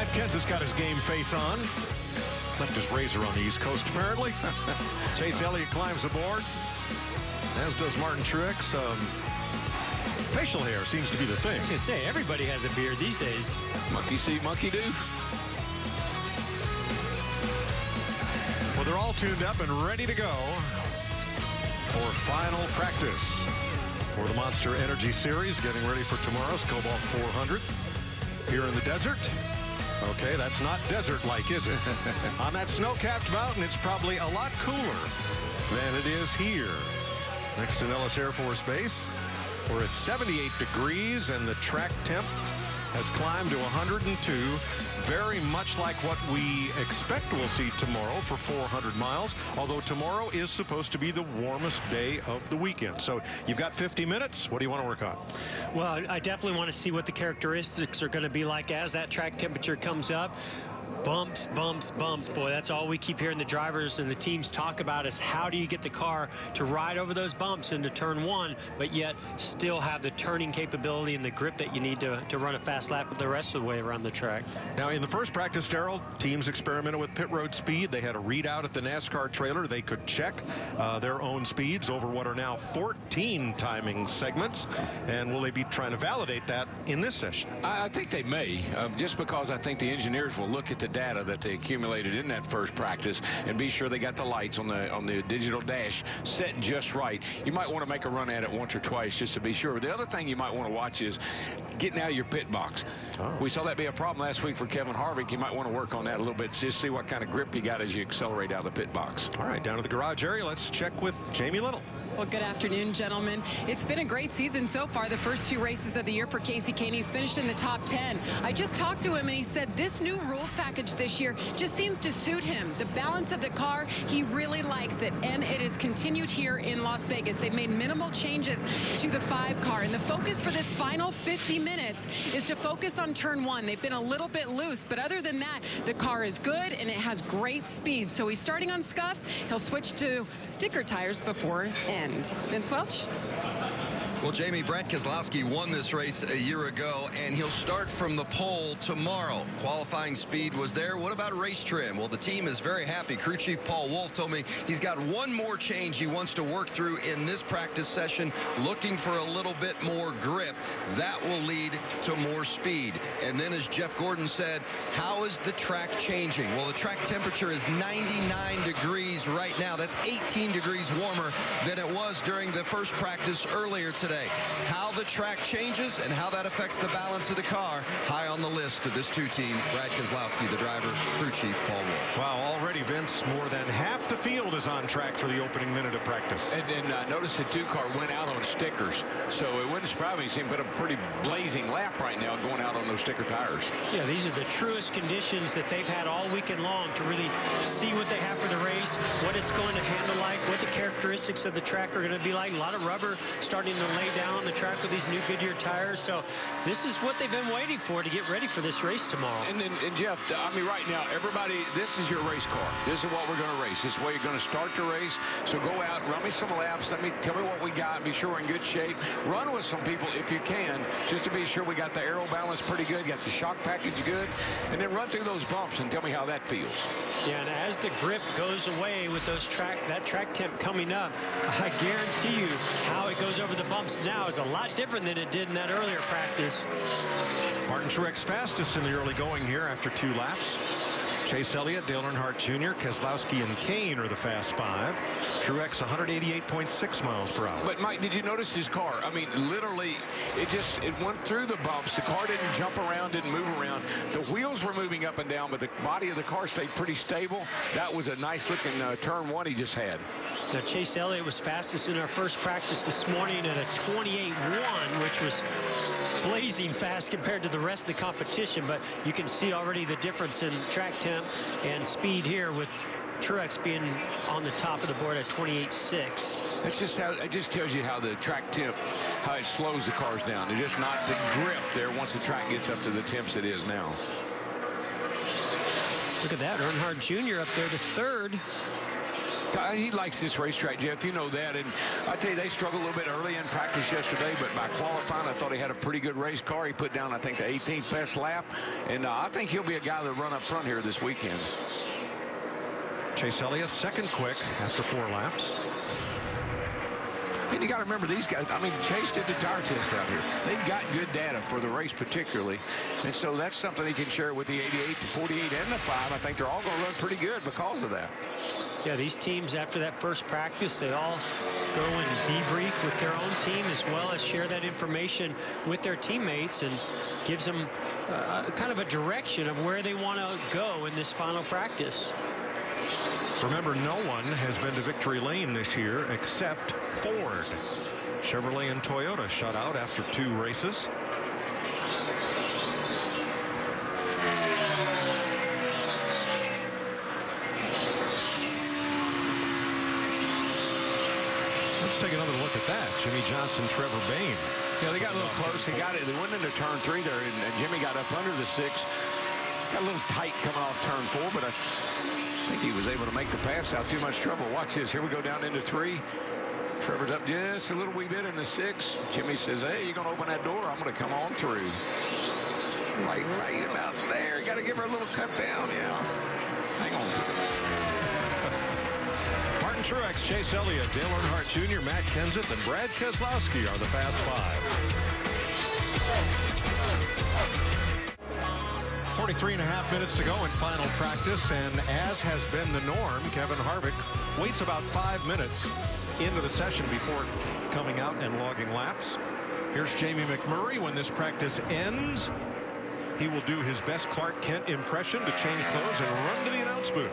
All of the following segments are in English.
Brad Kenseth's got his game face on. Left his razor on the East Coast, apparently. Chase Elliott climbs aboard, as does Martin Truex. Facial hair seems to be the thing. I was going to say, everybody has a beard these days. Monkey see, monkey do. Well, they're all tuned up and ready to go for final practice for the Monster Energy Series, getting ready for tomorrow's Kobalt 400 here in the desert. Okay, that's not desert-like, is it? On that snow-capped mountain, it's probably a lot cooler than it is here next to Nellis Air Force Base, where it's 78 degrees and the track temp has climbed to 102. Very much like what we expect we'll see tomorrow for 400 miles, although tomorrow is supposed to be the warmest day of the weekend. So you've got 50 minutes. What do you want to work on? Well, I definitely want to see what the characteristics are going to be like as that track temperature comes up. Bumps, bumps, bumps. Boy, that's all we keep hearing the drivers and the teams talk about is how do you get the car to ride over those bumps into turn one, but yet still have the turning capability and the grip that you need to run a fast lap the rest of the way around the track. Now, in the first practice, Darrell, teams experimented with pit road speed. They had a readout at the NASCAR trailer. They could check their own speeds over what are now 14 timing segments. And will they be trying to validate that in this session? I think they may, just because I think the engineers will look at the data that they accumulated in that first practice and be sure they got the lights on the digital dash set just right. You might want to make a run at it once or twice just to be sure. The other thing you might want to watch is getting out of your pit box. We saw that be a problem last week for Kevin Harvick. You might want to work on that a little bit, just see what kind of grip you got as you accelerate out of the pit box. All right, down to the garage area. Let's check with Jamie Little. Well, good afternoon, gentlemen. It's been a great season so far. The first two races of the year for Casey Kane. He's finished in the top 10. I just talked to him, and he said this new rules package this year just seems to suit him. The balance of the car, he really likes it, and it is continued here in Las Vegas. They've made minimal changes to the 5 car, and the focus for this final 50 minutes is to focus on turn 1. They've been a little bit loose, but other than that, the car is good, and it has great speed. So he's starting on scuffs. He'll switch to sticker tires before end. Vince Welch. Well, Jamie, Brad Keselowski won this race a year ago, and he'll start from the pole tomorrow. Qualifying speed was there. What about race trim? Well, the team is very happy. Crew Chief Paul Wolf told me he's got one more change he wants to work through in this practice session, looking for a little bit more grip. That will lead to more speed. And then, as Jeff Gordon said, how is the track changing? Well, the track temperature is 99 degrees right now. That's 18 degrees warmer than it was during the first practice earlier today. How the track changes and how that affects the balance of the car, high on the list of this two-team. Brad Keselowski, the driver, crew chief Paul Wolf. Wow, already, Vince, more than half the field is on track for the opening minute of practice. And then notice the 2-car went out on stickers, so it wouldn't surprise me to see him put a pretty blazing lap right now going out on those sticker tires. Yeah, these are the truest conditions that they've had all weekend long to really see what they have for the race, what it's going to handle like, what the characteristics of the track are going to be like. A lot of rubber starting to lay down on the track with these new Goodyear tires. So this is what they've been waiting for to get ready for this race tomorrow. And Jeff, I mean, right now, everybody, this is your race car. This is what we're going to race. This is where you're going to start the race. So go out, run me some laps. Tell me what we got. Be sure we're in good shape. Run with some people if you can, just to be sure we got the aero balance pretty good, got the shock package good, and then run through those bumps and tell me how that feels. Yeah, and as the grip goes away with that track temp coming up, I guarantee you how it goes over the bumps now is a lot different than it did in that earlier practice. Martin Truex fastest in the early going here after 2 laps. Chase Elliott, Dale Earnhardt Jr., Keselowski, and Kane are the fast 5. Truex 188.6 miles per hour. But Mike, did you notice his car? I mean, literally, it went through the bumps. The car didn't jump around, didn't move around. The wheels were moving up and down, but the body of the car stayed pretty stable. That was a nice looking turn 1 he just had. Now, Chase Elliott was fastest in our first practice this morning at a 28.1, which was blazing fast compared to the rest of the competition, but you can see already the difference in track temp and speed here with Truex being on the top of the board at 28.6. That's just how it just tells you how the track temp, how it slows the cars down. There's just not the grip there once the track gets up to the temps it is now. Look at that, Earnhardt Jr. up there to 3rd. He likes this racetrack, Jeff. You know that. And I tell you, they struggled a little bit early in practice yesterday, but by qualifying, I thought he had a pretty good race car. He put down, I think, the 18th best lap. And I think he'll be a guy that'll run up front here this weekend. Chase Elliott, second quick after 4 laps. And you got to remember these guys. I mean, Chase did the tire test out here. They've got good data for the race particularly. And so that's something he can share with the 88, the 48, and the 5. I think they're all going to run pretty good because of that. Yeah, these teams, after that first practice, they all go and debrief with their own team as well as share that information with their teammates, and gives them kind of a direction of where they want to go in this final practice. Remember, no one has been to victory lane this year except Ford. Chevrolet and Toyota shut out after 2 races. Let's take another look at that. Jimmy Johnson, Trevor Bayne. Yeah, they got a little close. They got it. They went into turn 3 there, and Jimmy got up under the 6. Got a little tight coming off turn 4, but I think he was able to make the pass without too much trouble. Watch this. Here we go down into 3. Trevor's up just a little wee bit in the 6. Jimmy says, hey, you're going to open that door. I'm going to come on through. Right about there. Got to give her a little cut down. Yeah. Hang on to it. Martin Truex, Chase Elliott, Dale Earnhardt Jr., Matt Kenseth, and Brad Keselowski are the Fast 5. 43.5 minutes to go in final practice, and as has been the norm, Kevin Harvick waits about 5 minutes into the session before coming out and logging laps. Here's Jamie McMurray. When this practice ends, he will do his best Clark Kent impression to change clothes and run to the announce booth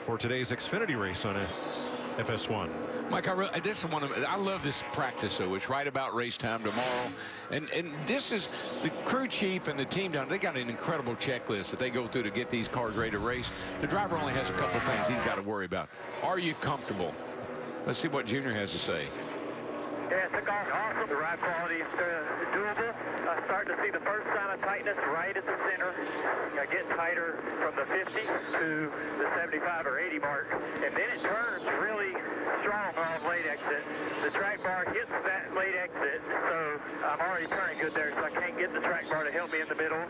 for today's Xfinity race on FS1. Mike, I love this practice, though. It's right about race time tomorrow. And this is the crew chief and the team down. They got an incredible checklist that they go through to get these cars ready to race. The driver only has a couple things he's got to worry about. Are you comfortable? Let's see what Junior has to say. Yeah, the car's awesome. The ride quality is doable. Starting to see the first sign of tightness right at the center. Getting tighter from the 50 to the 75 or 80 mark. And then it turns really strong on late exit. The track bar hits that late exit, so I'm already turning good there, so I can't get the track bar to help me in the middle.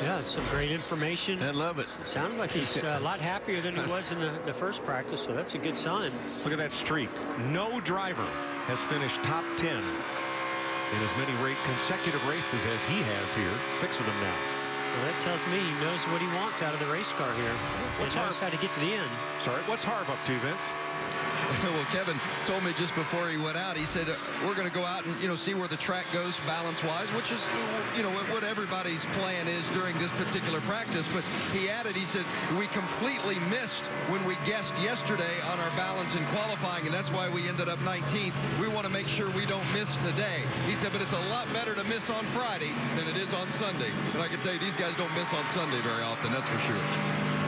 Yeah, it's some great information. I love it. Sounds like he's a lot happier than he was in the first practice, so that's a good sign. Look at that streak. No driver has finished top 10 in as many consecutive races as he has here. 6 of them now. Well, that tells me he knows what he wants out of the race car here. He knows how to get to the end. Sorry, what's Harv up to, Vince? Well, Kevin told me just before he went out, he said, we're going to go out and, see where the track goes balance-wise, which is, what everybody's plan is during this particular practice. But he added, he said, we completely missed when we guessed yesterday on our balance in qualifying, and that's why we ended up 19th. We want to make sure we don't miss today. He said, but it's a lot better to miss on Friday than it is on Sunday. And I can tell you, these guys don't miss on Sunday very often, that's for sure.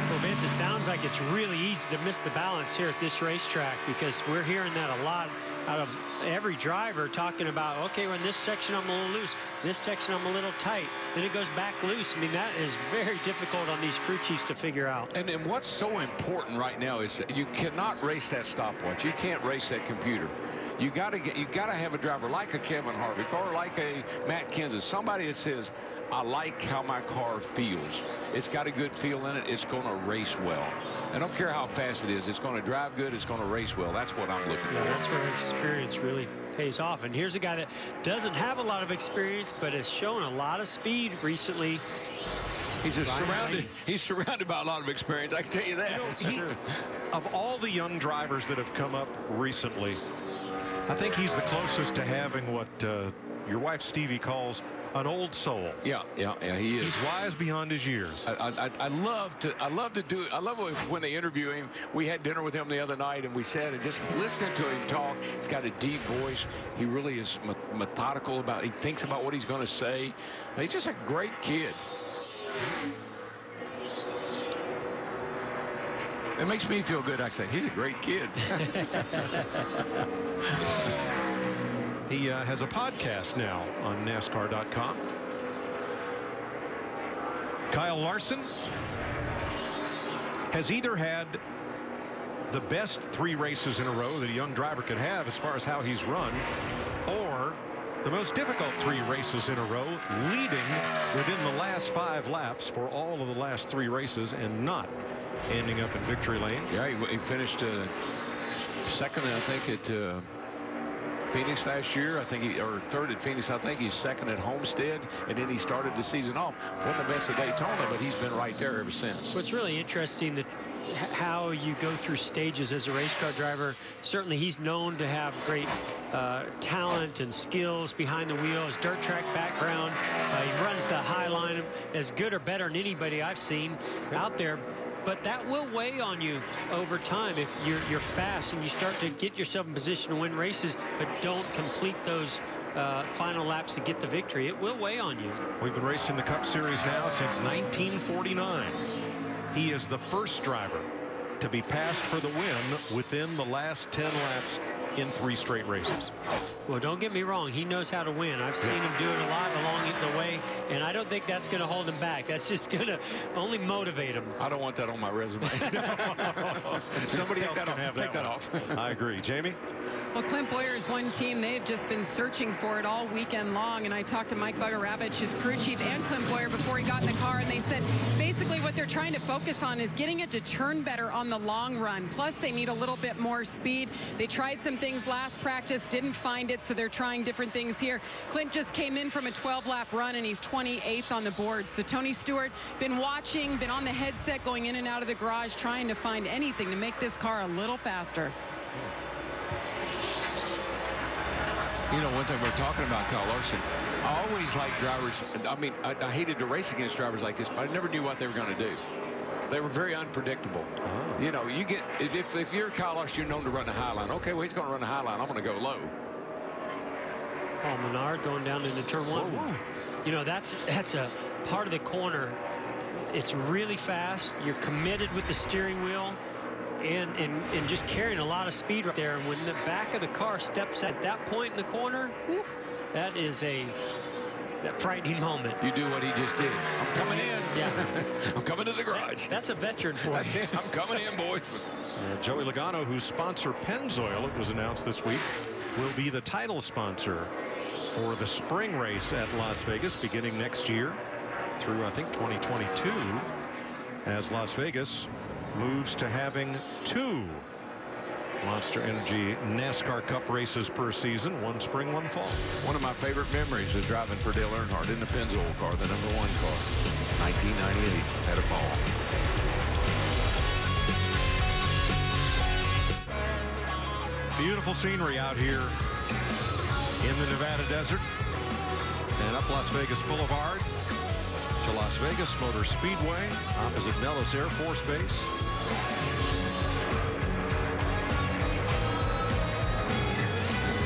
Well, Vince, it sounds like it's really easy to miss the balance here at this racetrack, because we're hearing that a lot out of every driver talking about, okay, well, in this section I'm a little loose, this section I'm a little tight, then it goes back loose. I mean, that is very difficult on these crew chiefs to figure out. And what's so important right now is that you cannot race that stopwatch. You can't race that computer. You got to have a driver like a Kevin Harvick or like a Matt Kenseth, somebody that says, I like how my car feels. It's got a good feel in it. It's going to race well. I don't care how fast it is. It's going to drive good. It's going to race well. That's what I'm looking for. Yeah, that's where experience really pays off. And here's a guy that doesn't have a lot of experience, but has shown a lot of speed recently. He's surrounded by a lot of experience. I can tell you that. Of all the young drivers that have come up recently, I think he's the closest to having what your wife Stevie calls an old soul. Yeah, he is. He's wise beyond his years. I love when they interview him. We had dinner with him the other night, and we sat and just listening to him talk. He's got a deep voice. He really is methodical about. He thinks about what he's going to say. He's just a great kid. It makes me feel good. I say he's a great kid. He has a podcast now on NASCAR.com. Kyle Larson has either had the best 3 races in a row that a young driver could have as far as how he's run, or the most difficult 3 races in a row, leading within the last 5 laps for all of the last 3 races and not ending up in victory lane. Yeah, he finished second, I think, at Phoenix last year. I think or third at Phoenix. I think he's second at Homestead, and then he started the season off. Wasn't the best at Daytona, but he's been right there ever since. So it's really interesting that how you go through stages as a race car driver. Certainly he's known to have great talent and skills behind the wheel, his dirt track background. He runs the high line as good or better than anybody I've seen out there. But that will weigh on you over time if you're fast and you start to get yourself in position to win races, but don't complete those final laps to get the victory. It will weigh on you. We've been racing the Cup Series now since 1949. He is the first driver to be passed for the win within the last 10 laps in 3 straight races. Well, don't get me wrong. He knows how to win. I've seen him do it a lot along the way, and I don't think that's going to hold him back. That's just going to only motivate him. I don't want that on my resume. Somebody else can have that off. I agree. Jamie? Well, Clint Boyer is one team. They've just been searching for it all weekend long. And I talked to Mike Bugger-Ravitch, his crew chief, and Clint Boyer before he got in the car. And they said basically what they're trying to focus on is getting it to turn better on the long run. Plus, they need a little bit more speed. They tried some things last practice, didn't find it, so they're trying different things here. Clint just came in from a 12-lap run, and he's 28th on the board. So Tony Stewart been watching, been on the headset, going in and out of the garage, trying to find anything to make this car a little faster. You know, one thing we're talking about, Kyle Larson, I always like drivers. I mean, I hated to race against drivers like this, but I never knew what they were going to do. They were very unpredictable. You know, you get, if you're Kyle Larson, you're known to run the high line. Okay, well, he's going to run the high line. I'm going to go low. Paul Menard going down into turn 1. Whoa. You know, that's a part of the corner. It's really fast. You're committed with the steering wheel. And just carrying a lot of speed right there. And when the back of the car steps at that point in the corner, whew, that is that frightening moment. You do what he just did. I'm coming in. Yeah. I'm coming to the garage. That's a veteran for That's you. it. I'm coming in, boys. Joey Logano, whose sponsor Pennzoil, it was announced this week, will be the title sponsor for the spring race at Las Vegas beginning next year through, I think, 2022, as Las Vegas moves to having 2 Monster Energy NASCAR Cup races per season, 1 spring, 1 fall. One of my favorite memories was driving for Dale Earnhardt in the Pennzoil car, the #1 car, 1998 at a ball. Beautiful scenery out here in the Nevada desert and up Las Vegas Boulevard to Las Vegas Motor Speedway opposite Nellis Air Force Base.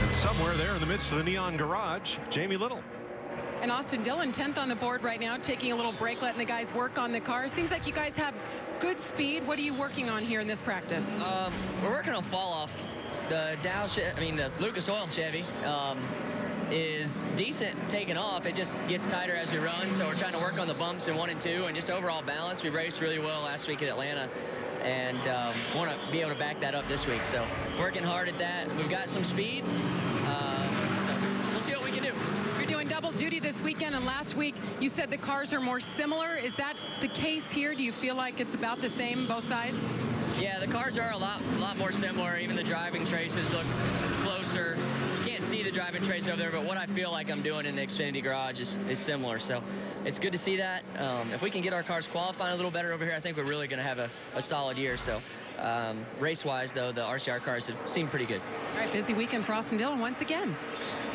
And somewhere there in the midst of the neon garage, Jamie Little. And Austin Dillon, 10th on the board right now, taking a little break, letting the guys work on the car. Seems like you guys have good speed. What are you working on here in this practice? We're working on fall off. The the Lucas Oil Chevy is decent taking off. It just gets tighter as we run, so we're trying to work on the bumps in 1 and 2 and just overall balance. We raced really well last week in Atlanta and want to be able to back that up this week. So working hard at that. We've got some speed, so we'll see what we can do. You're doing double duty this weekend, and last week you said the cars are more similar. Is that the case here? Do you feel like it's about the same both sides? Yeah, the cars are a lot more similar. Even the driving traces look closer. You can't see the driving trace over there, but what I feel like I'm doing in the Xfinity garage is similar. So it's good to see that. If we can get our cars qualifying a little better over here, I think we're really going to have a solid year. So race-wise, though, the RCR cars have seemed pretty good. All right, busy weekend for Austin Dillon once again.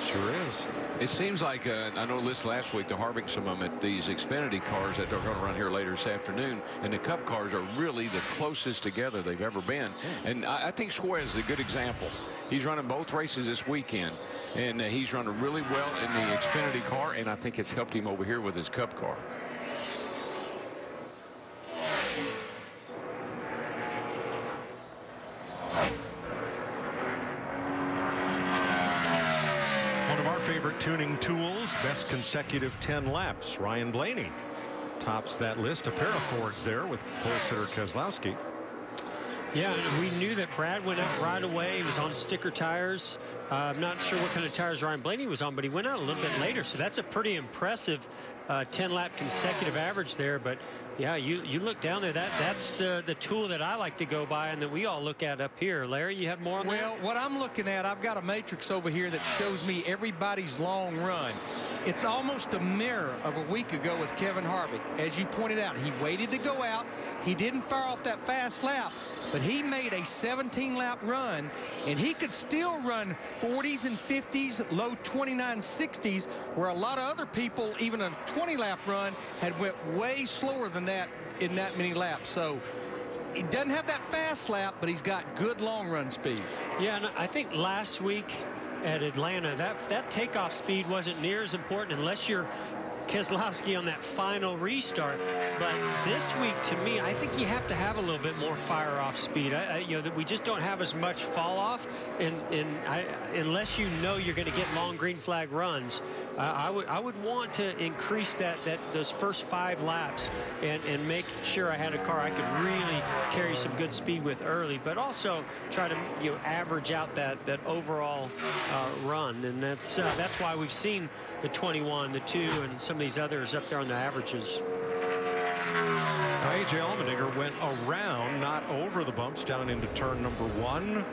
Sure is. It seems like, I know this last week, the harving some of them at these Xfinity cars that they're going to run here later this afternoon, and the Cup cars are really the closest together they've ever been. And I think Suarez is a good example. He's running both races this weekend, and he's running really well in the Xfinity car, and I think it's helped him over here with his Cup car. Favorite tuning tools, best consecutive 10 laps. Ryan Blaney tops that list. A pair of Fords there with pole sitter Keselowski. Yeah, and we knew that Brad went out right away. He was on sticker tires. I'm not sure what kind of tires Ryan Blaney was on, but he went out a little bit later. So that's a pretty impressive 10-lap consecutive average there. But yeah, you look down there. That's the tool that I like to go by and that we all look at up here. Larry, you have more on that? Well, what I'm looking at, I've got a matrix over here that shows me everybody's long run. It's almost a mirror of a week ago with Kevin Harvick. As you pointed out, he waited to go out. He didn't fire off that fast lap, but he made a 17-lap run, and he could still run 40s and 50s, low 29 60s, where a lot of other people, even a 20-lap run, had went way slower than that in that many laps. So he doesn't have that fast lap, but he's got good long run speed. Yeah, and I think last week at Atlanta, that takeoff speed wasn't near as important unless you're Keselowski on that final restart. But this week, to me, I think you have to have a little bit more fire-off speed. You know, that we just don't have as much fall-off, unless you know you're going to get long green flag runs. I would want to increase those first 5 laps and make sure I had a car I could really carry some good speed with early, but also try to average out that overall run. And that's why we've seen the 21, the 2, and some of these others up there on the averages. A.J. Allmendinger went around, not over the bumps, down into turn number 1,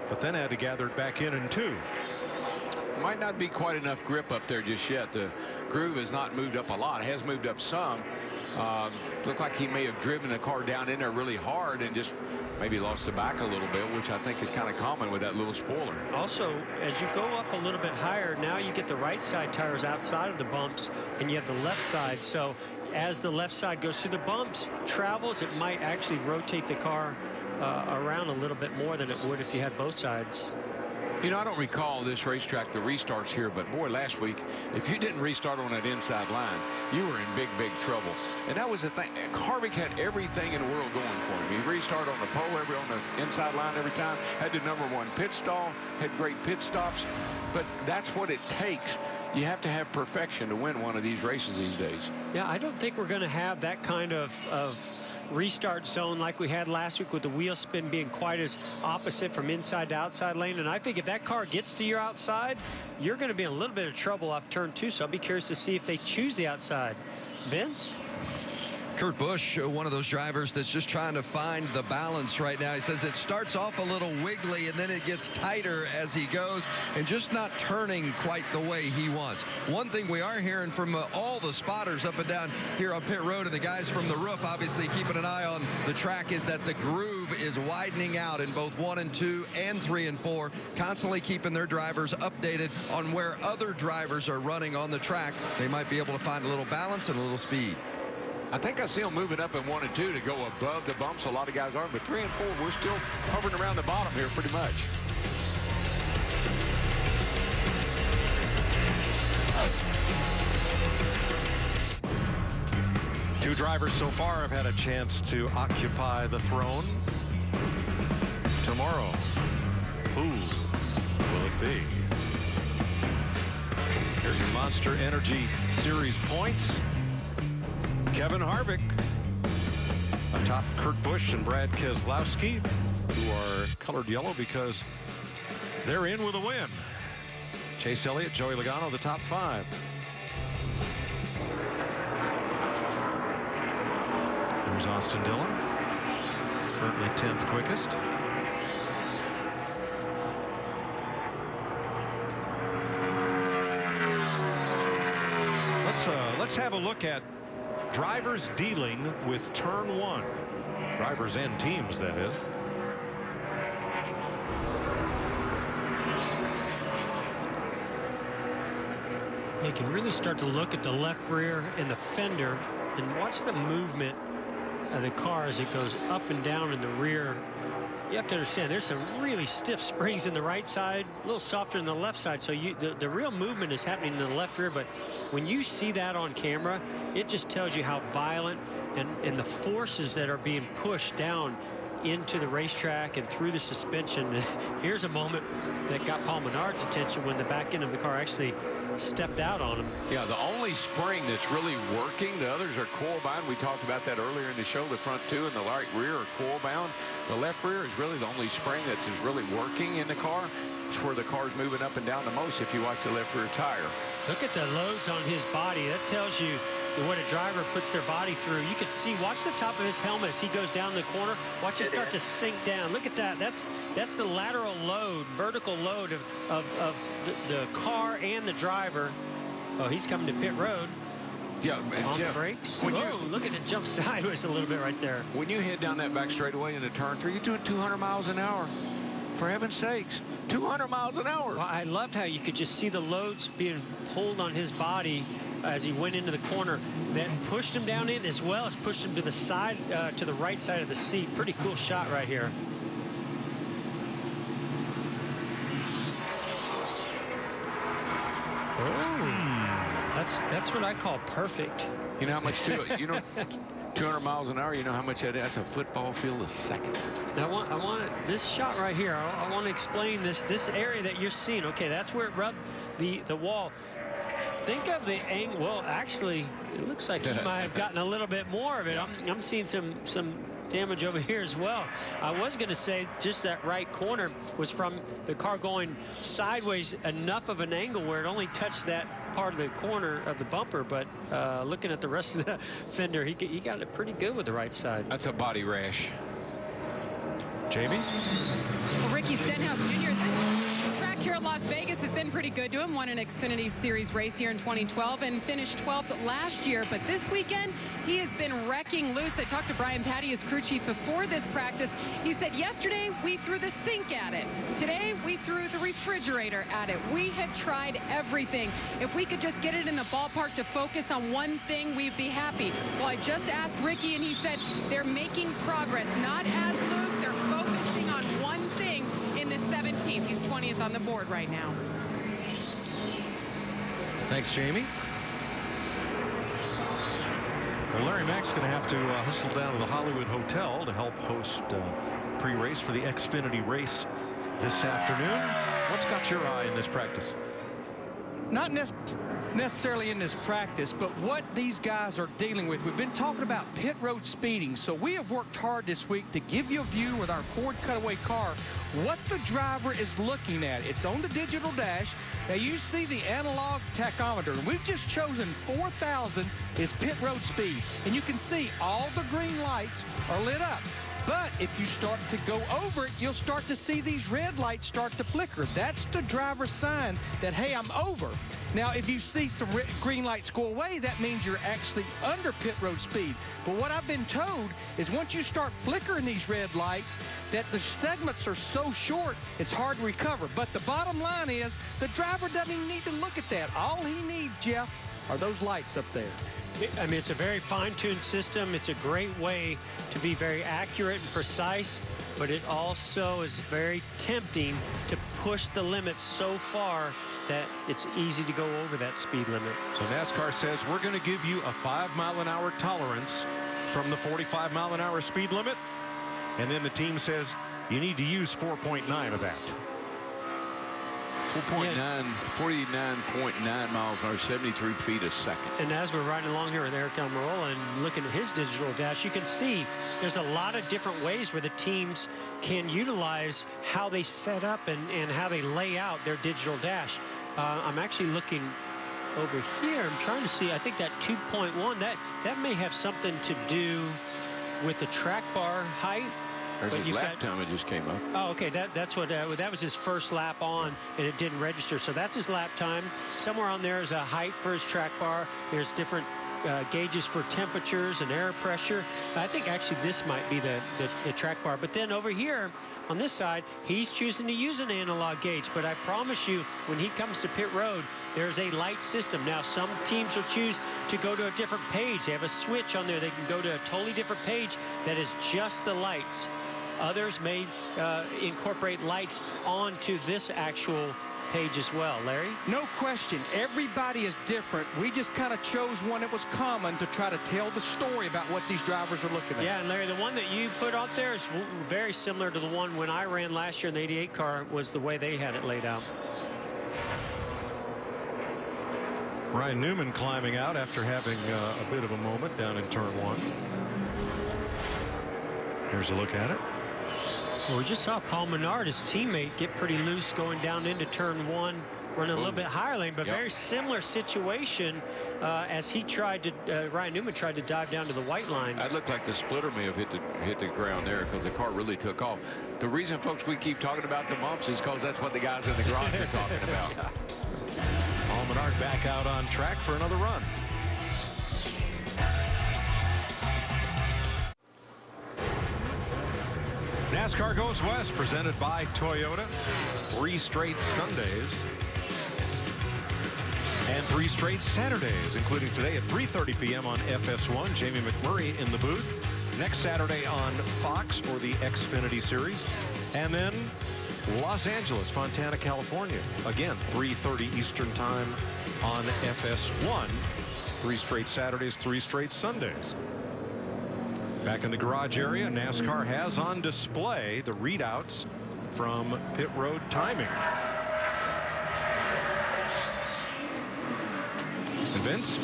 but then had to gather it back in 2. Might not be quite enough grip up there just yet. The groove has not moved up a lot. It has moved up some. Looked like he may have driven the car down in there really hard and just maybe lost the back a little bit, which I think is kind of common with that little spoiler. Also, as you go up a little bit higher, now you get the right side tires outside of the bumps, and you have the left side. So as the left side goes through the bumps, travels, it might actually rotate the car around a little bit more than it would if you had both sides. You know, I don't recall this racetrack, the restarts here, but boy, last week, if you didn't restart on that inside line, you were in big, big trouble. And that was the thing. Harvick had everything in the world going for him. He restarted on the pole, on the inside line every time, had the #1 pit stall, had great pit stops. But that's what it takes. You have to have perfection to win one of these races these days. Yeah, I don't think we're going to have that kind of restart zone like we had last week with the wheel spin being quite as opposite from inside to outside lane. And I think if that car gets to your outside, you're going to be in a little bit of trouble off turn 2. So I'll be curious to see if they choose the outside. Vince? Kurt Busch, one of those drivers that's just trying to find the balance right now. He says it starts off a little wiggly and then it gets tighter as he goes and just not turning quite the way he wants. One thing we are hearing from all the spotters up and down here on pit road and the guys from the roof obviously keeping an eye on the track is that the groove is widening out in both 1 and 2 and 3 and 4, constantly keeping their drivers updated on where other drivers are running on the track. They might be able to find a little balance and a little speed. I think I see them moving up in 1 and 2 to go above the bumps. A lot of guys aren't, but 3 and 4, we're still hovering around the bottom here pretty much. Two drivers so far have had a chance to occupy the throne. Tomorrow, who will it be? Here's your Monster Energy Series points. Kevin Harvick atop Kurt Busch and Brad Keselowski, who are colored yellow because they're in with a win. Chase Elliott, Joey Logano, the top 5. There's Austin Dillon, currently 10th quickest. Let's have a look at drivers dealing with turn 1. Drivers and teams, that is. You can really start to look at the left rear and the fender and watch the movement of the car as it goes up and down in the rear. You have to understand there's some really stiff springs in the right side, a little softer in the left side. So the real movement is happening in the left rear. But when you see that on camera, it just tells you how violent and the forces that are being pushed down into the racetrack and through the suspension. And here's a moment that got Paul Menard's attention when the back end of the car actually stepped out on him. Yeah, the only only spring that's really working. The others are coil bound. We talked about that earlier in the show. The front two and the right rear are coil bound. The left rear is really the only spring that is really working in the car. It's where the car's moving up and down the most if you watch the left rear tire. Look at the loads on his body. That tells you what a driver puts their body through. You can see, watch the top of his helmet as he goes down the corner. Watch it start to sink down. Look at that. That's the lateral load, vertical load of the car and the driver. Oh, he's coming to pit road. Yeah, on Jeff, the brakes. when Whoa, look at it jump sideways a little bit right there. When you head down that back straightaway into turn 3, you're doing 200 miles an hour. For heaven's sakes, 200 miles an hour. Well, I loved how you could just see the loads being pulled on his body as he went into the corner. That pushed him down in as well as pushed him to the side, to the right side of the seat. Pretty cool shot right here. That's what I call perfect. You know how much 200 miles an hour, you know how much that's a football field a second. Now, I want this shot right here. I want to explain this area that you're seeing. Okay, that's where it rubbed the wall. Think of the angle. Well, actually, it looks like he might have gotten a little bit more of it. I'm seeing some damage over here as well. I was going to say just that right corner was from the car going sideways enough of an angle where it only touched that part of the corner of the bumper, but looking at the rest of the fender, he got it pretty good with the right side. That's a body rash. Jamie? Well, Ricky Stenhouse Jr., this track here at Las Vegas has been pretty good to him. Won an Xfinity Series race here in 2012 and finished 12th last year. But this weekend, he has been wrecking loose. I talked to Brian Patty, his crew chief, before this practice. He said, yesterday, we threw the sink at it. Today, we threw the refrigerator at it. We had tried everything. If we could just get it in the ballpark to focus on one thing, we'd be happy. Well, I just asked Ricky, and he said they're making progress. Not as loose. They're focusing on one thing in the 17th. He's 20th on the board right now. Thanks, Jamie. Well, Larry Mack's going to have to hustle down to the Hollywood Hotel to help host pre-race for the Xfinity race this afternoon. What's got your eye in this practice? Not necessarily in this practice, but what these guys are dealing with. We've been talking about pit road speeding, so we have worked hard this week to give you a view with our Ford Cutaway car what the driver is looking at. It's on the digital dash. Now you see the analog tachometer, and we've just chosen 4,000 is pit road speed, and you can see all the green lights are lit up. But if you start to go over it, you'll start to see these red lights start to flicker. That's the driver's sign that, hey, I'm over. Now, if you see some green lights go away, that means you're actually under pit road speed. But what I've been told is once you start flickering these red lights, that the segments are so short, it's hard to recover. But the bottom line is the driver doesn't even need to look at that. All he needs, Jeff, are those lights up there. I mean, it's a very fine-tuned system. It's a great way to be very accurate and precise, but it also is very tempting to push the limits so far that it's easy to go over that speed limit. So NASCAR says we're going to give you a 5-mile-an-hour tolerance from the 45-mile-an-hour speed limit, and then the team says you need to use 4.9 of that. 49.9 miles per hour, 73 feet a second. And as we're riding along here with Eric Almirola and looking at his digital dash, you can see there's a lot of different ways where the teams can utilize how they set up and how they lay out their digital dash. I'm actually looking over here. I'm trying to see. I think that 2.1, that may have something to do with the track bar height. There's his lap time. It just came up. Oh, okay. That's what that was his first lap on, and it didn't register. So that's his lap time. Somewhere on there is a height for his track bar. There's different gauges for temperatures and air pressure. I think actually this might be the track bar. But then over here on this side, he's choosing to use an analog gauge. But I promise you, when he comes to pit road, there's a light system. Now, some teams will choose to go to a different page. They have a switch on there. They can go to a totally different page that is just the lights. Others may incorporate lights onto this actual page as well. Larry? No question. Everybody is different. We just kind of chose one that was common to try to tell the story about what these drivers are looking at. Yeah, and Larry, the one that you put out there is very similar to the one when I ran last year in the 88 car, was the way they had it laid out. Ryan Newman climbing out after having a bit of a moment down in turn 1. Here's a look at it. Well, we just saw Paul Menard, his teammate, get pretty loose going down into turn 1, running a little bit higher lane, but very similar situation as he tried to, Ryan Newman tried to dive down to the white line. That looked like the splitter may have hit the ground there because the car really took off. The reason, folks, we keep talking about the bumps is because that's what the guys in the garage are talking about. Paul Menard back out on track for another run. NASCAR Goes West, presented by Toyota. 3 straight Sundays and 3 straight Saturdays, including today at 3:30 p.m. on FS1. Jamie McMurray in the booth. Next Saturday on Fox for the Xfinity Series. And then Los Angeles, Fontana, California. Again, 3:30 Eastern Time on FS1. 3 straight Saturdays, 3 straight Sundays. Back in the garage area, NASCAR has on display the readouts from pit road timing. And Vince?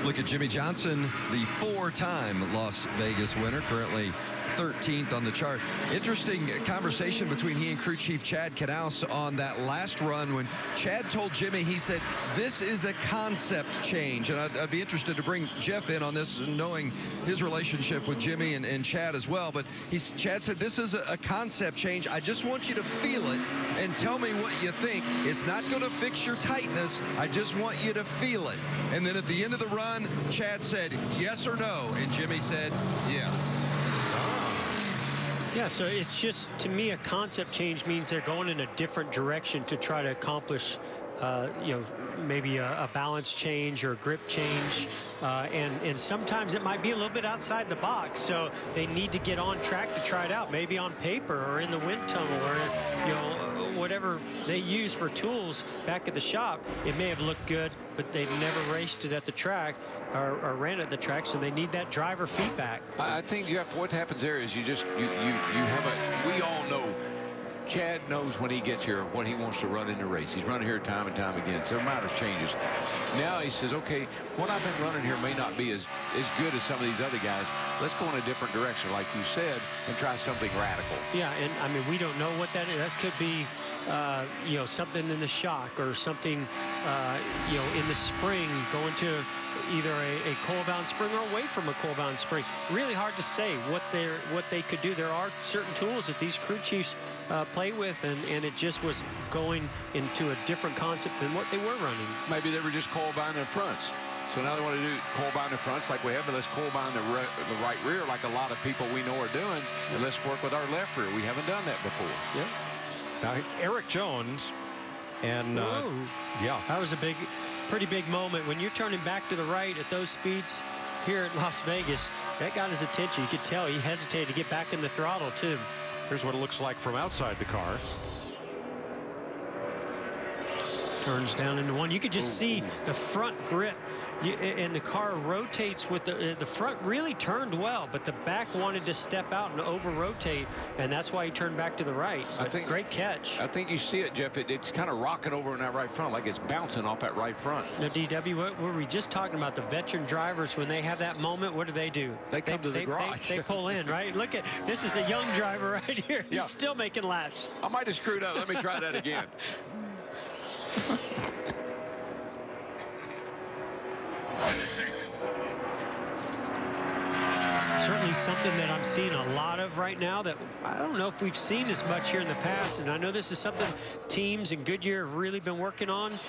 Look at Jimmy Johnson, the 4-time Las Vegas winner, currently 13th on the chart. Interesting conversation between he and crew chief Chad Knaus on that last run when Chad told Jimmy, he said, this is a concept change. And I'd be interested to bring Jeff in on this, knowing his relationship with Jimmy and Chad as well. But Chad said, this is a concept change. I just want you to feel it and tell me what you think. It's not going to fix your tightness. I just want you to feel it. And then at the end of the run, Chad said, yes or no? And Jimmy said, yes. Yeah, so it's just, to me, a concept change means they're going in a different direction to try to accomplish, you know, maybe a balance change or a grip change. And sometimes it might be a little bit outside the box. So they need to get on track to try it out, maybe on paper or in the wind tunnel or, you know, whatever they use for tools back at the shop. It may have looked good, but they've never raced it at the track or ran at the track, so they need that driver feedback. I think, Jeff, what happens there is you have a, we all know Chad knows when he gets here what he wants to run in the race. He's running here time and time again, so matters changes. Now he says, okay, what I've been running here may not be as good as some of these other guys. Let's go in a different direction, like you said, and try something radical. Yeah, and I mean, we don't know what that is. That could be, you know, something in the shock or something, you know, in the spring, going to either a coil-bound spring or away from a coil-bound spring. Really hard to say what they could do. There are certain tools that these crew chiefs play with, and it just was going into a different concept than what they were running. Maybe they were just coil-bound in fronts. So now they want to do coil-bound in fronts like we have, but let's coil-bound the right rear like a lot of people we know are doing, and let's work with our left rear. We haven't done that before. Yeah. Now, Eric Jones and yeah, that was a pretty big moment when you're turning back to the right at those speeds here at Las Vegas. That got his attention. You could tell he hesitated to get back in the throttle too. Here's what it looks like from outside the car. Turns down into one. You could just see the front grip, and the car rotates with the front really turned well, but the back wanted to step out and over rotate, and that's why he turned back to the right. I think great catch. I think you see it, Jeff. It's kind of rocking over in that right front, like it's bouncing off that right front. Now, DW, what were we just talking about? The veteran drivers, when they have that moment, what do? They come to the garage. They pull in, right? Look at this is a young driver right here. He's still making laps. I might have screwed up. Let me try that again. Certainly something that I'm seeing a lot of right now that I don't know if we've seen as much here in the past. And I know this is something teams and Goodyear have really been working on,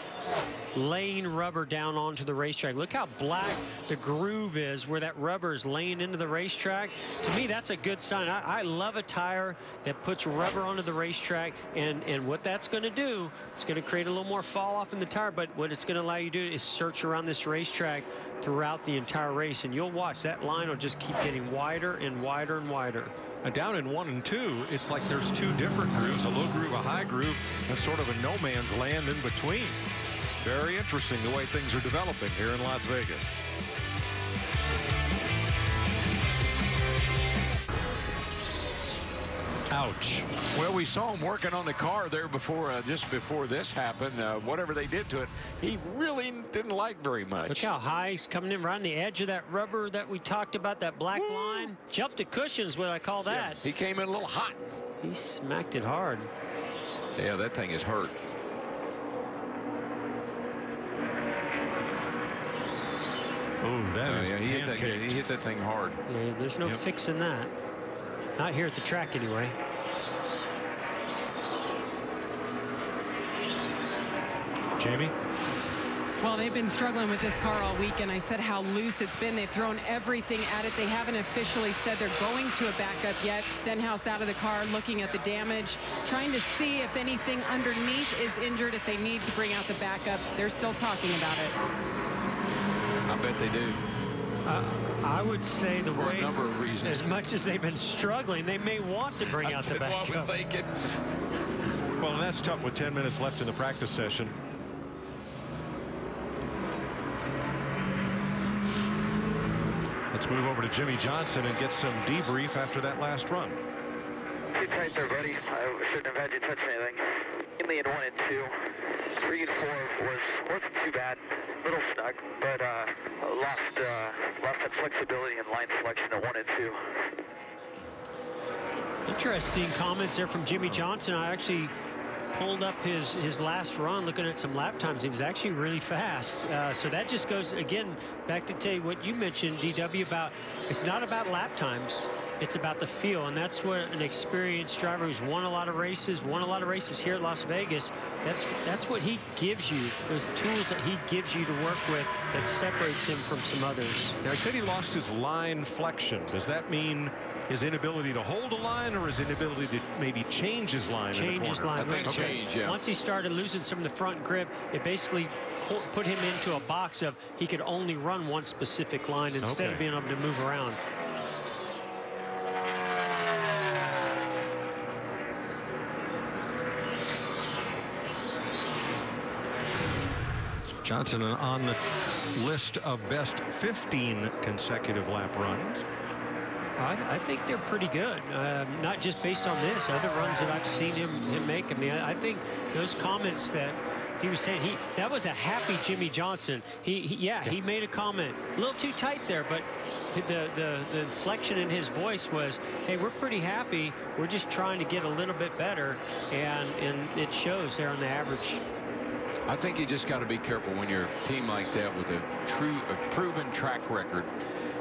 laying rubber down onto the racetrack. Look how black the groove is where that rubber is laying into the racetrack. To me, that's a good sign. I love a tire that puts rubber onto the racetrack, and what that's going to do, it's going to create a little more fall off in the tire, but what it's going to allow you to do is search around this racetrack throughout the entire race, and you'll watch that line will just keep getting wider and wider and wider. Down in 1 and 2, it's like there's 2 different grooves, a low groove, a high groove, and sort of a no man's land in between. Very interesting the way things are developing here in Las Vegas. Ouch. Well, we saw him working on the car there before, just before this happened. Whatever they did to it, he really didn't like very much. Look how high he's coming in, right on the edge of that rubber that we talked about, that black line. Jumped the cushions, what I call that. Yeah, he came in a little hot. He smacked it hard. Yeah, that thing is hurt. Oh, that is he hit that thing hard. Yeah, there's no fixing that. Not here at the track, anyway. Jamie? Well, they've been struggling with this car all week, and I said how loose it's been. They've thrown everything at it. They haven't officially said they're going to a backup yet. Stenhouse out of the car, looking at the damage, trying to see if anything underneath is injured, if they need to bring out the backup. They're still talking about it. I bet they do. I would say the For way, a number of reasons. as much as they've been struggling, they may want to bring out the backup. What was thinking? Well, and that's tough with 10 minutes left in the practice session. Let's move over to Jimmy Johnson and get some debrief after that last run. Too tight there, buddy. I shouldn't have had you touch anything. Mainly in 1 and 2. 3 and 4 wasn't too bad. Little snug, but lost that flexibility in line selection at 1 and 2. Interesting comments there from Jimmy Johnson. I actually pulled up his last run, looking at some lap times. He was actually really fast. So that just goes, again, back to tell you what you mentioned, DW, about it's not about lap times. It's about the feel, and that's what an experienced driver who's won a lot of races here at Las Vegas, that's what he gives you, those tools that he gives you to work with that separates him from some others. Now, he said he lost his line flexion. Does that mean his inability to hold a line, or his inability to maybe change his line in the Change his corner? line. I think change, yeah. Once he started losing some of the front grip, it basically put him into a box of he could only run one specific line instead of being able to move around. Johnson on the list of best 15 consecutive lap runs. I think they're pretty good, not just based on this, other runs that I've seen him make. I mean, I think those comments that he was saying, that was a happy Jimmy Johnson. He made a comment, a little too tight there, but the inflection in his voice was, hey, we're pretty happy. We're just trying to get a little bit better, and it shows there on the average. I think you just got to be careful when you're a team like that with a proven track record.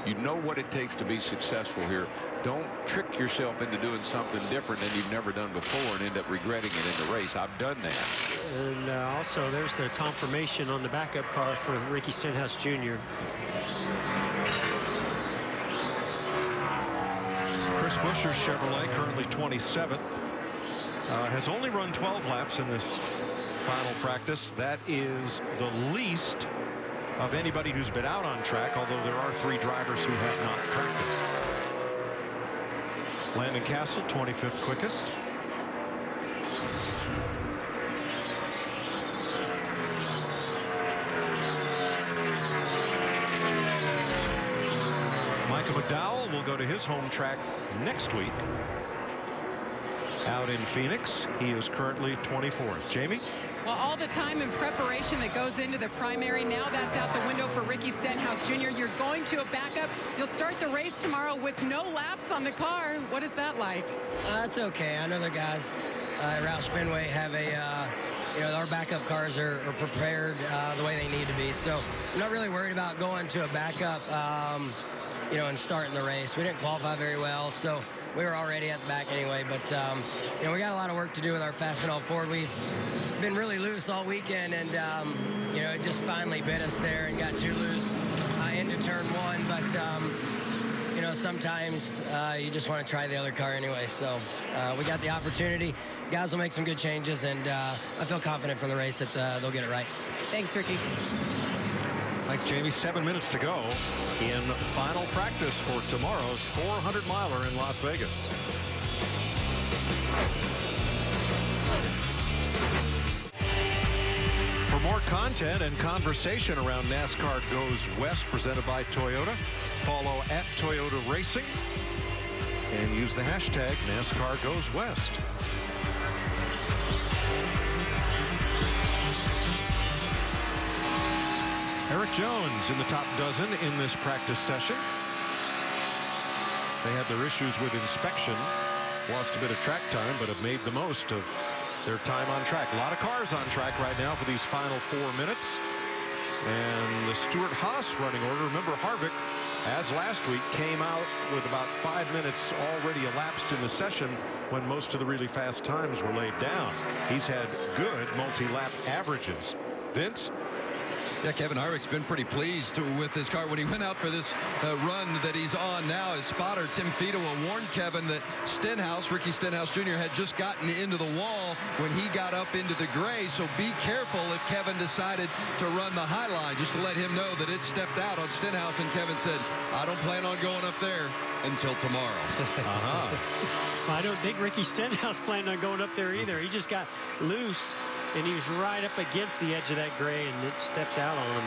You know what it takes to be successful here. Don't trick yourself into doing something different than you've never done before and end up regretting it in the race. I've done that. And also, there's the confirmation on the backup car for Ricky Stenhouse Jr. Chris Buescher's Chevrolet, currently 27th, has only run 12 laps in this final practice. That is the least of anybody who's been out on track, although there are 3 drivers who have not practiced. Landon Castle, 25th quickest. Micah McDowell will go to his home track next week out in Phoenix. He is currently 24th. Jamie? Well, all the time and preparation that goes into the primary, now that's out the window for Ricky Stenhouse Jr. You're going to a backup. You'll start the race tomorrow with no laps on the car. What is that like? It's okay. I know the guys at Roush Fenway have our backup cars are prepared the way they need to be. So I'm not really worried about going to a backup, and starting the race. We didn't qualify very well, so we were already at the back anyway. But, we got a lot of work to do with our Fastenal Ford. We've been really loose all weekend, and, it just finally bit us there and got too loose into turn 1. But, sometimes you just want to try the other car anyway. So we got the opportunity. Guys will make some good changes, and I feel confident for the race that they'll get it right. Thanks, Ricky. Thanks, Jamie. 7 minutes to go in final practice for tomorrow's 400-miler in Las Vegas. For more content and conversation around NASCAR Goes West, presented by Toyota, follow @Toyota Racing and use the hashtag NASCARGoesWest. Eric Jones in the top dozen in this practice session. They had their issues with inspection, lost a bit of track time, but have made the most of their time on track. A lot of cars on track right now for these final 4 minutes. And the Stewart-Haas running order. Remember, Harvick, as last week, came out with about 5 minutes already elapsed in the session when most of the really fast times were laid down. He's had good multi-lap averages. Vince? Yeah, Kevin Harvick's been pretty pleased with his car. When he went out for this run that he's on now, his spotter, Tim Fedewa, warned Kevin that Ricky Stenhouse Jr. had just gotten into the wall when he got up into the gray. So be careful if Kevin decided to run the high line, just to let him know that it stepped out on Stenhouse. And Kevin said, I don't plan on going up there until tomorrow. I don't think Ricky Stenhouse planned on going up there either. He just got loose, and he was right up against the edge of that gray, and it stepped out on him.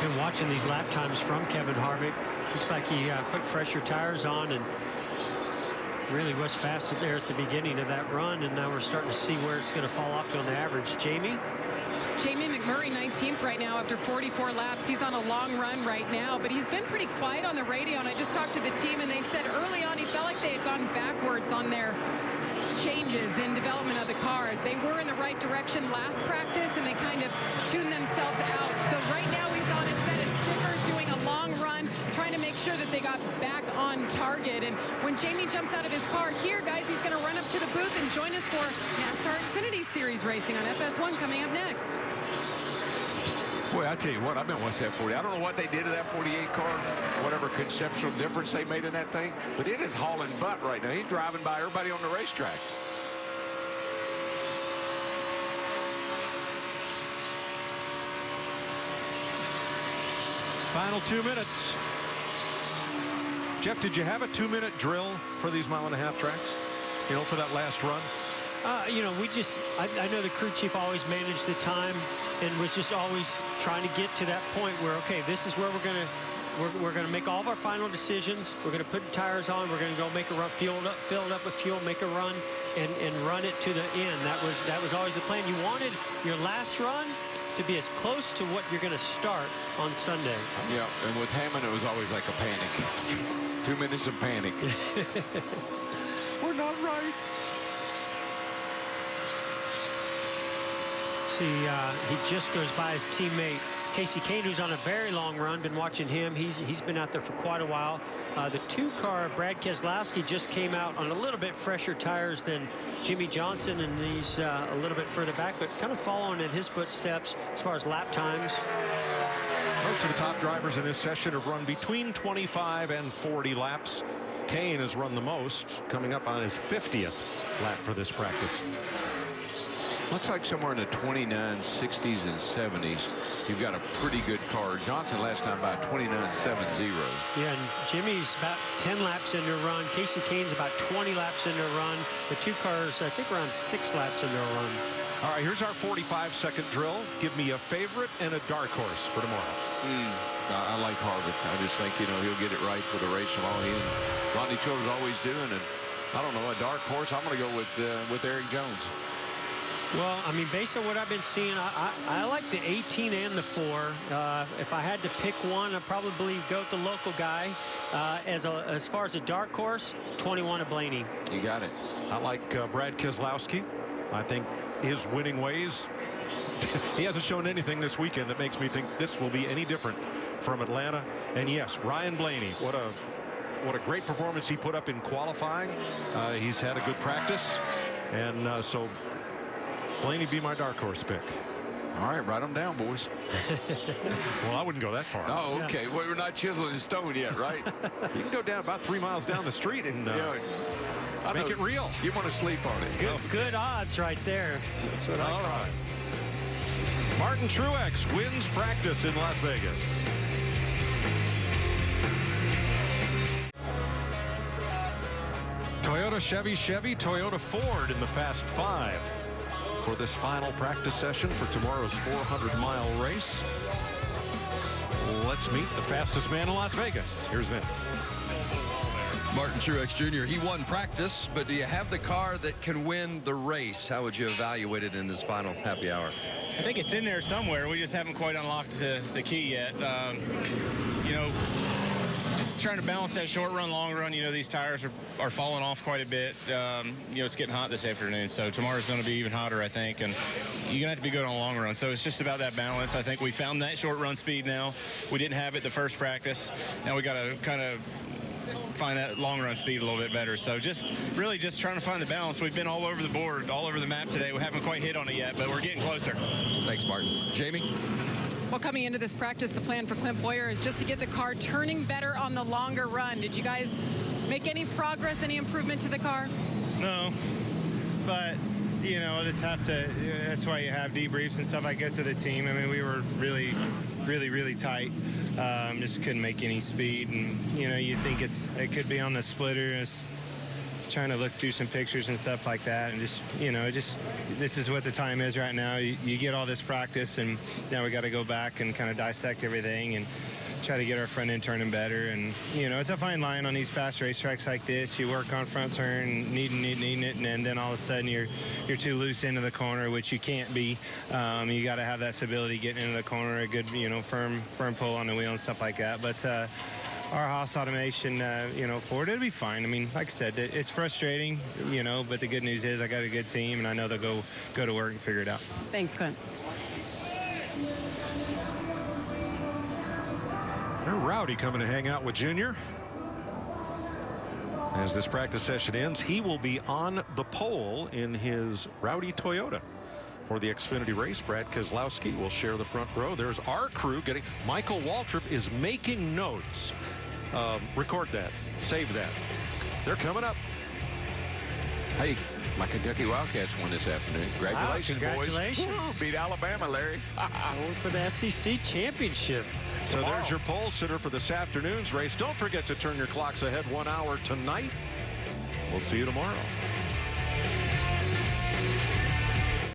Been watching these lap times from Kevin Harvick. Looks like he put fresher tires on and really was fast there at the beginning of that run, and now we're starting to see where it's going to fall off to on the average. Jamie McMurray 19th right now after 44 laps. He's on a long run right now, but he's been pretty quiet on the radio, and I just talked to the team, and they said early on he felt like they had gone backwards on their changes in development of the car. They were in the right direction last practice, and they kind of tuned themselves out. So right now he's on a set of stickers doing a long run, trying to make sure that they got back on target. And when Jamie jumps out of his car here, guys, he's going to run up to the booth and join us for NASCAR Xfinity Series racing on FS1 coming up next. Boy, I tell you what, I've been watching that 40. I don't know what they did to that 48 car, whatever conceptual difference they made in that thing, but it is hauling butt right now. He's driving by everybody on the racetrack. Final 2 minutes. Jeff, did you have a 2-minute drill for these mile-and-a-half tracks? You know, for that last run? You know, I know the crew chief always managed the time and was just always trying to get to that point where, okay, this is where we're going to make all of our final decisions. We're going to put tires on. We're going to go make a run, fill it up with fuel, make a run, and run it to the end. That was always the plan. You wanted your last run to be as close to what you're going to start on Sunday. Yeah, and with Hammond, it was always like a panic. 2 minutes of panic. We're not right. See, he just goes by his teammate Casey Kane, who's on a very long run. Been watching him. He's been out there for quite a while. The 2-car Brad Keselowski just came out on a little bit fresher tires than Jimmy Johnson, and he's a little bit further back, but kind of following in his footsteps as far as lap times. Most of the top drivers in this session have run between 25 and 40 laps. Kane has run the most, coming up on his 50th lap for this practice. Looks like somewhere in the 29, 60s, and 70s, you've got a pretty good car. Johnson last time by 29.70. Yeah, and Jimmy's about 10 laps into a run. Casey Kane's about 20 laps into a run. The 2 cars, I think, around 6 laps into a run. All right, here's our 45-second drill. Give me a favorite and a dark horse for tomorrow. I like Harvick. I just think, you know, he'll get it right for the race of all he and Rodney Childers always doing. And I don't know, a dark horse, I'm going to go with Eric Jones. Well, I mean, based on what I've been seeing, I like the 18 and the 4. If I had to pick one, I'd probably go with the local guy. As far as a dark horse, 21 of Blaney. You got it. I like Brad Keselowski. I think his winning ways, he hasn't shown anything this weekend that makes me think this will be any different from Atlanta. And yes, Ryan Blaney, what a great performance he put up in qualifying. He's had a good practice, and so Blaney be my dark horse pick. All right, write them down, boys. Well, I wouldn't go that far. Oh, okay. Well, we're not chiseling in stone yet, right? You can go down about 3 miles down the street and make it real. You want to sleep on it. Good odds right there. That's what I call. All right. Martin Truex wins practice in Las Vegas. Toyota, Chevy, Toyota, Ford in the Fast 5 for this final practice session for tomorrow's 400-mile race. let's meet the fastest man in Las Vegas. Here's Vince. Martin Truex Jr., he won practice, but do you have the car that can win the race? How would you evaluate it in this final happy hour? I think it's in there somewhere. We just haven't quite unlocked the key yet. You know, just trying to balance that short run, long run. You know, these tires are falling off quite a bit. You know, it's getting hot this afternoon, so tomorrow's going to be even hotter, I think, and you're going to have to be good on a long run. So it's just about that balance. I think we found that short run speed now. We didn't have it the first practice. Now we got to kind of find that long run speed a little bit better. So really just trying to find the balance. We've been all over the board, all over the map today. We haven't quite hit on it yet, but we're getting closer. Thanks, Martin. Jamie? Well, coming into this practice, the plan for Clint Boyer is just to get the car turning better on the longer run. Did you guys make any progress, any improvement to the car? No, but you know, just have to, that's why you have debriefs and stuff, I guess, with the team. I mean, we were really tight. Just couldn't make any speed, and you know, you think it could be on the splitter. It's trying to look through some pictures and stuff like that, and just, you know, this is what the time is right now. You get all this practice, and now we got to go back and kind of dissect everything and try to get our front end turning better. And you know, it's a fine line on these fast racetracks like this. You work on front turn, needing it, and then all of a sudden you're too loose into the corner, which you can't be. You got to have that stability getting into the corner, a good, you know, firm pull on the wheel and stuff like that. But our Haas automation, you know, Ford, it'll be fine. I mean, like I said, it's frustrating, you know, but the good news is I got a good team, and I know they'll go to work and figure it out. Thanks, Clint. They're Rowdy coming to hang out with Junior. As this practice session ends, he will be on the pole in his Rowdy Toyota. For the Xfinity race, Brad Keselowski will share the front row. There's our crew getting... Michael Waltrip is making notes. Record that. Save that. They're coming up. Hey, my Kentucky Wildcats won this afternoon. Congratulations, Wow, congratulations. boys. Woo, beat Alabama, Larry. Going for the SEC championship. So there's your pole sitter for this afternoon's race. Don't forget to turn your clocks ahead 1 hour tonight. We'll see you tomorrow.